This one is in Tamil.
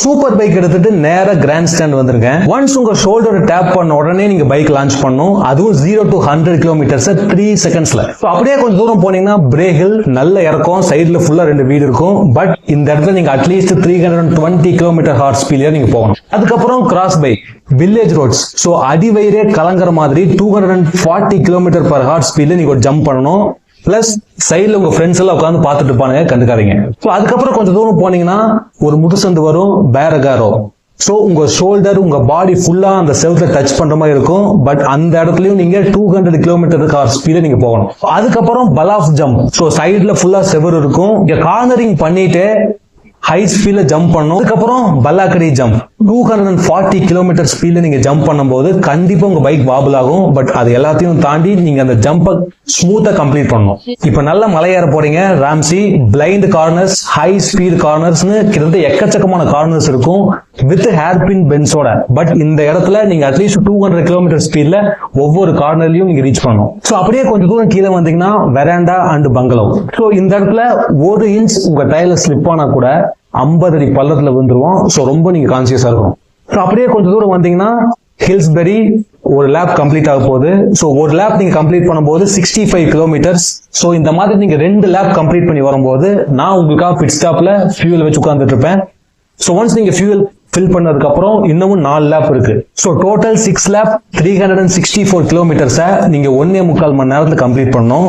சூப்பர் பைக் எடுத்துட்டு நேரா கிராண்ட் ஸ்டாண்ட் வந்துருங்க. ஒன்ஸ் உங்க ஷோல்டர் டேப் பண்ண உடனே நீங்க பைக் லான்ச் பண்ணும். அதுவும் 0 to 100 கிலோமீட்டர்ஸ் 3 செகண்ட்ஸ்ல. அப்படியே கொஞ்சம் தூரம் போனீங்கன்னா பிரேஹில் நல்ல இறக்கும், சைடுல ஃபுல்லா 2 வீடு இருக்கும். பட் இந்த இடத்துல நீங்க அட்லீஸ்ட் 320 கிலோமீட்டர் ஹார்ஸ் ஸ்பீட்ல நீங்க போகணும். அதுக்கப்புறம் cross by village roads. So அடிவயிறே கலங்குற மாதிரி 240 கிலோமீட்டர் பர் ஹார்ஸ் ஸ்பீட்ல நீங்க ஒரு ஜம்ப் பண்ணணும். பிளஸ் சைட்ல உங்க ஃப்ரெண்ட்ஸ் எல்லாம் உட்காந்து பார்த்துட்டு இருப்பானுங்க, கண்டுக்காதீங்க. சோ அதுக்கப்புறம் கொஞ்சம் தூரம் போனீங்கன்னா ஒரு முதுசந்து வரும், பேரகாரோ. சோ உங்க ஷோல்டர் உங்க பாடி ஃபுல்லா அந்த செவுத்துல டச் பண்ற மாதிரி இருக்கும். பட் அந்த இடத்துலயும் நீங்க 200 கிலோமீட்டர் ஹார்ஸ் ஸ்பீட்ல நீங்க போகணும். அதுக்கப்புறம் பலாஃப் ஜம்ப். சோ சைடுல ஃபுல்லா செவர் இருக்கும். இங்க கார்னரிங் பண்ணிட்டு ஹை ஸ்பீட்ல ஜம்ப் பண்ணும். அதுக்கப்புறம் பல்லாக்கடி ஜம்ப் 240 கிலோமீட்டர் ஸ்பீட்ல நீங்க ஜம்ப் பண்ணும்போது கண்டிப்பா உங்க பைக் வாபிள் ஆகும். பட் அது எல்லாத்தையும் தாண்டி நீங்க அந்த ஜம்பை ஸ்மூத்தா கம்ப்ளீட் பண்ணணும். இப்ப நல்ல மலையேற போறீங்க. ராம்சி பிளைண்ட் கார்னர்ஸ், ஹை ஸ்பீட் கார்னர்ஸ்னு கிட்டத்தட்ட எக்கச்சக்கமான கார்னர்ஸ் இருக்கும் வித் ஹேர்பின் பென்ஸோட. பட் இந்த இடத்துல நீங்க அட்லீஸ்ட் 200 கிலோமீட்டர் ஸ்பீட்ல ஒவ்வொரு கார்னர்லயும் நீங்க ரீச் பண்ணணும். சோ அப்படியே கொஞ்சம் தூரம் கீழே வந்தீங்கன்னா வெராண்டா அண்ட் பங்களோ. சோ இந்த இடத்துல 1 இன்ச் உங்க டயர்ல ஸ்லிப் ஆனா கூட 50 அடி பள்ளத்துல விழுந்துருவோம். சோ ரொம்ப நீங்க கான்சியஸா இருக்கணும். சோ அப்படியே கொஞ்சம் தூரம் வந்தீங்கன்னா ஹில்ஸ்பெரி ஒரு லேப் கம்ப்ளீட் ஆக போகுது. சோ ஒரு லேப் நீங்க கம்ப்ளீட் பண்ணும்போது 65 கிலோமீட்டர்ஸ். சோ இந்த மாதிரி நீங்க 2 லேப் கம்ப்ளீட் பண்ணி வரும்போது நான் உங்களுக்காக பிட் ஸ்டாப்ல ஃபியூல் வச்சு உட்கார்ந்துட்டு இருப்பேன். சோ ஒன்ஸ் நீங்க ஃபியூல் ஃபில் பண்ணதுக்கு அப்புறம் இன்னமும் 4 லேப் இருக்கு. சோ டோட்டல் 6 லேப் 364 கிலோமீட்டர்ஸை நீங்க 1.25 மணி நேரத்துல கம்ப்ளீட் பண்ணணும்.